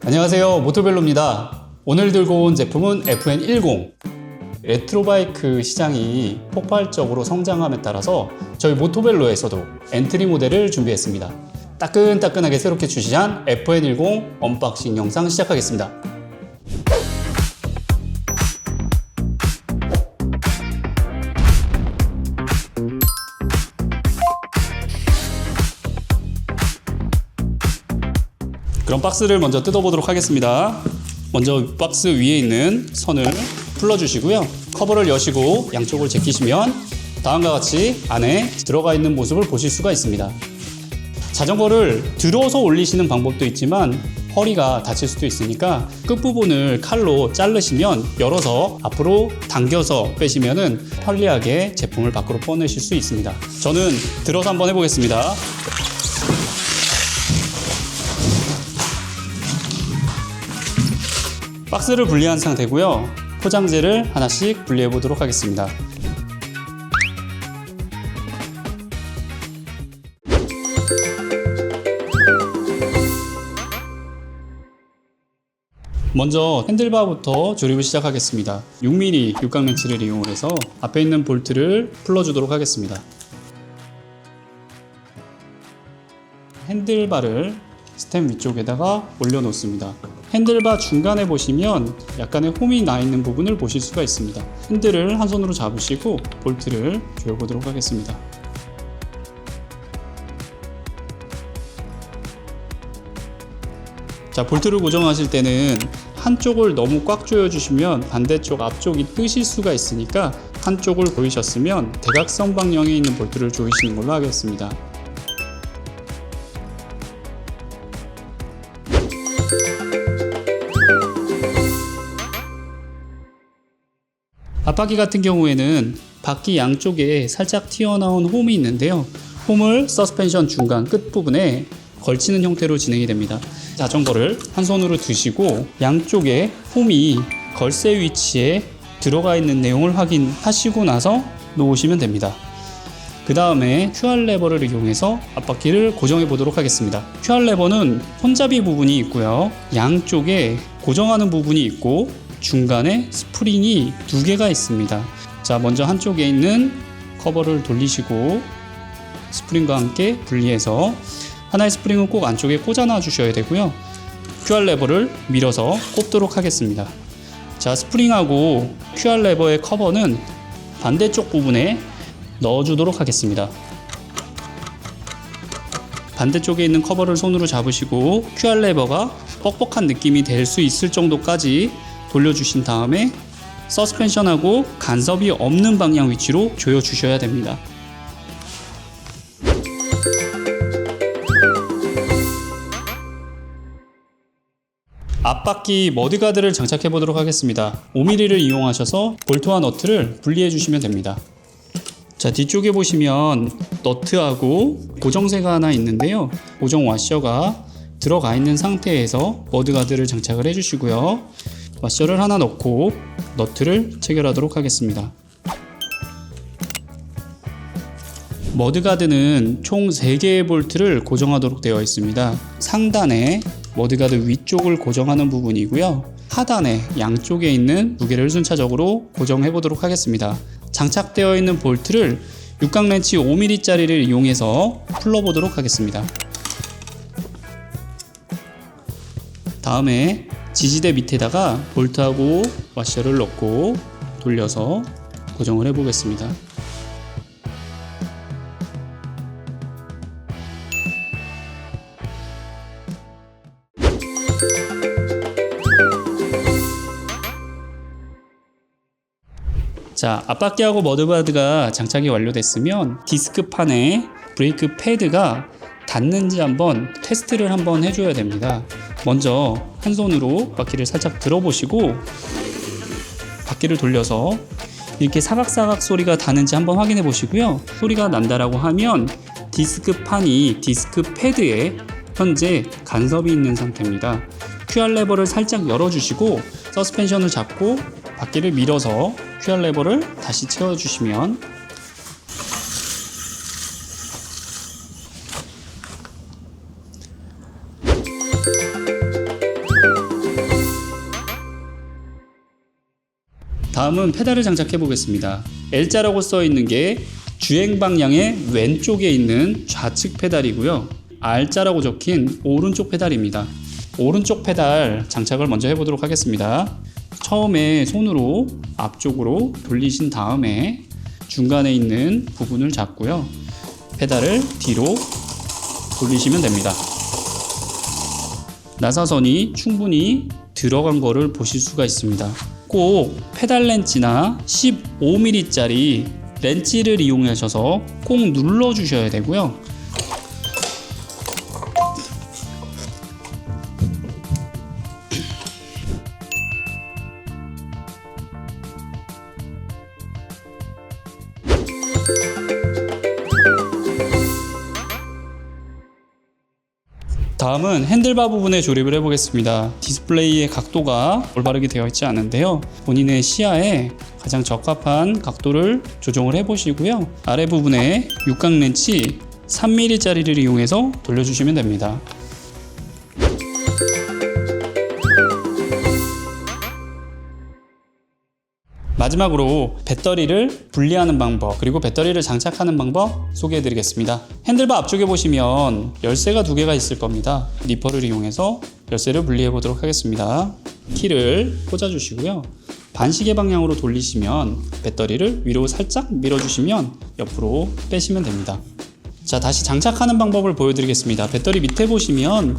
안녕하세요, 모토벨로입니다. 오늘 들고 온 제품은 FN10. 레트로바이크 시장이 폭발적으로 성장함에 따라서 저희 모토벨로에서도 엔트리 모델을 준비했습니다. 따끈따끈하게 새롭게 출시한 FN10 언박싱 영상 시작하겠습니다. 그럼 박스를 먼저 뜯어보도록 하겠습니다. 먼저 박스 위에 있는 선을 풀어주시고요. 커버를 여시고 양쪽을 제끼시면 다음과 같이 안에 들어가 있는 모습을 보실 수가 있습니다. 자전거를 들어서 올리시는 방법도 있지만 허리가 다칠 수도 있으니까 끝부분을 칼로 자르시면 열어서 앞으로 당겨서 빼시면 편리하게 제품을 밖으로 꺼내실 수 있습니다. 저는 들어서 한번 해보겠습니다. 박스를 분리한 상태고요. 포장재를 하나씩 분리해 보도록 하겠습니다. 먼저 핸들바부터 조립을 시작하겠습니다. 6mm 육각 렌치를 이용해서 앞에 있는 볼트를 풀어주도록 하겠습니다. 핸들바를 스템 위쪽에다가 올려놓습니다. 핸들바 중간에 보시면 약간의 홈이 나 있는 부분을 보실 수가 있습니다. 핸들을 한 손으로 잡으시고 볼트를 조여보도록 하겠습니다. 자, 볼트를 고정하실 때는 한쪽을 너무 꽉 조여주시면 반대쪽 앞쪽이 뜨실 수가 있으니까 한쪽을 조이셨으면 대각선 방향에 있는 볼트를 조이시는 걸로 하겠습니다. 앞바퀴 같은 경우에는 바퀴 양쪽에 살짝 튀어나온 홈이 있는데요. 홈을 서스펜션 중간 끝부분에 걸치는 형태로 진행이 됩니다. 자전거를 한 손으로 드시고 양쪽에 홈이 걸쇠 위치에 들어가 있는 내용을 확인하시고 나서 놓으시면 됩니다. 그 다음에 QR 레버를 이용해서 앞바퀴를 고정해 보도록 하겠습니다. QR 레버는 손잡이 부분이 있고요. 양쪽에 고정하는 부분이 있고 중간에 스프링이 2개가 있습니다. 자, 먼저 한쪽에 있는 커버를 돌리시고 스프링과 함께 분리해서 하나의 스프링은 꼭 안쪽에 꽂아놔 주셔야 되고요. QR 레버를 밀어서 꼽도록 하겠습니다. 자, 스프링하고 QR 레버의 커버는 반대쪽 부분에 넣어주도록 하겠습니다. 반대쪽에 있는 커버를 손으로 잡으시고 QR 레버가 뻑뻑한 느낌이 될 수 있을 정도까지 돌려주신 다음에 서스펜션하고 간섭이 없는 방향 위치로 조여주셔야 됩니다. 앞바퀴 머드가드를 장착해 보도록 하겠습니다. 5mm를 이용하셔서 볼트와 너트를 분리해 주시면 됩니다. 자, 뒤쪽에 보시면 너트하고 고정쇠가 하나 있는데요. 고정 와셔가 들어가 있는 상태에서 머드가드를 장착을 해 주시고요. 와셔를 하나 넣고 너트를 체결하도록 하겠습니다. 머드가드는 총 3개의 볼트를 고정하도록 되어 있습니다. 상단에 머드가드 위쪽을 고정하는 부분이고요. 하단에 양쪽에 있는 무게를 순차적으로 고정해 보도록 하겠습니다. 장착되어 있는 볼트를 육각 렌치 5mm짜리를 이용해서 풀러 보도록 하겠습니다. 다음에 지지대 밑에다가 볼트하고 와셔를 넣고 돌려서 고정을 해 보겠습니다. 자, 앞바퀴하고 머드가드가 장착이 완료됐으면 디스크판에 브레이크 패드가 닿는지 한번 테스트를 한번 해줘야 됩니다. 먼저 한 손으로 바퀴를 살짝 들어보시고 바퀴를 돌려서 이렇게 사각사각 소리가 나는지 한번 확인해 보시고요. 소리가 난다라고 하면 디스크판이 디스크 패드에 현재 간섭이 있는 상태입니다. QR 레버를 살짝 열어주시고 서스펜션을 잡고 바퀴를 밀어서 QR 레버를 다시 채워주시면 다음은 페달을 장착해 보겠습니다. L자라고 써 있는 게 주행 방향의 왼쪽에 있는 좌측 페달이고요. R자라고 적힌 오른쪽 페달입니다. 오른쪽 페달 장착을 먼저 해보도록 하겠습니다. 처음에 손으로 앞쪽으로 돌리신 다음에 중간에 있는 부분을 잡고요. 페달을 뒤로 돌리시면 됩니다. 나사선이 충분히 들어간 거를 보실 수가 있습니다. 꼭 페달 렌치나 15mm짜리 렌치를 이용하셔서 꼭 눌러 주셔야 되고요. 다음은 핸들바 부분에 조립을 해보겠습니다. 디스플레이의 각도가 올바르게 되어 있지 않은데요. 본인의 시야에 가장 적합한 각도를 조정을 해보시고요. 아래 부분에 육각 렌치 3mm짜리를 이용해서 돌려주시면 됩니다. 마지막으로 배터리를 분리하는 방법, 그리고 배터리를 장착하는 방법 소개해 드리겠습니다. 핸들바 앞쪽에 보시면 열쇠가 두 개가 있을 겁니다. 니퍼를 이용해서 열쇠를 분리해 보도록 하겠습니다. 키를 꽂아 주시고요. 반시계 방향으로 돌리시면 배터리를 위로 살짝 밀어 주시면 옆으로 빼시면 됩니다. 자, 다시 장착하는 방법을 보여드리겠습니다. 배터리 밑에 보시면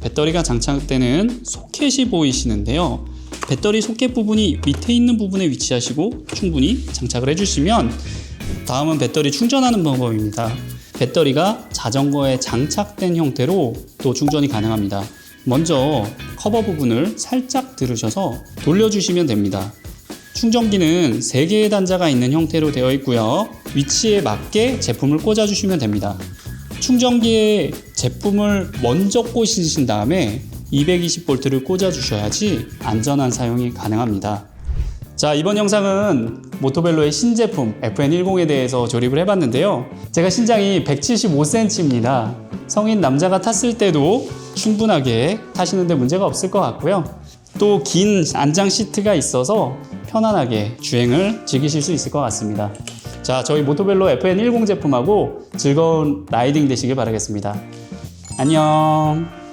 배터리가 장착되는 소켓이 보이시는데요. 배터리 소켓 부분이 밑에 있는 부분에 위치하시고 충분히 장착을 해주시면, 다음은 배터리 충전하는 방법입니다. 배터리가 자전거에 장착된 형태로 또 충전이 가능합니다. 먼저 커버 부분을 살짝 들으셔서 돌려주시면 됩니다. 충전기는 3개의 단자가 있는 형태로 되어 있고요. 위치에 맞게 제품을 꽂아주시면 됩니다. 충전기에 제품을 먼저 꽂으신 다음에 220V를 꽂아 주셔야지 안전한 사용이 가능합니다. 자, 이번 영상은 모토벨로의 신제품 FN10에 대해서 조립을 해봤는데요. 제가 신장이 175cm입니다. 성인 남자가 탔을 때도 충분하게 타시는데 문제가 없을 것 같고요. 또 긴 안장 시트가 있어서 편안하게 주행을 즐기실 수 있을 것 같습니다. 자, 저희 모토벨로 FN10 제품하고 즐거운 라이딩 되시길 바라겠습니다. 안녕.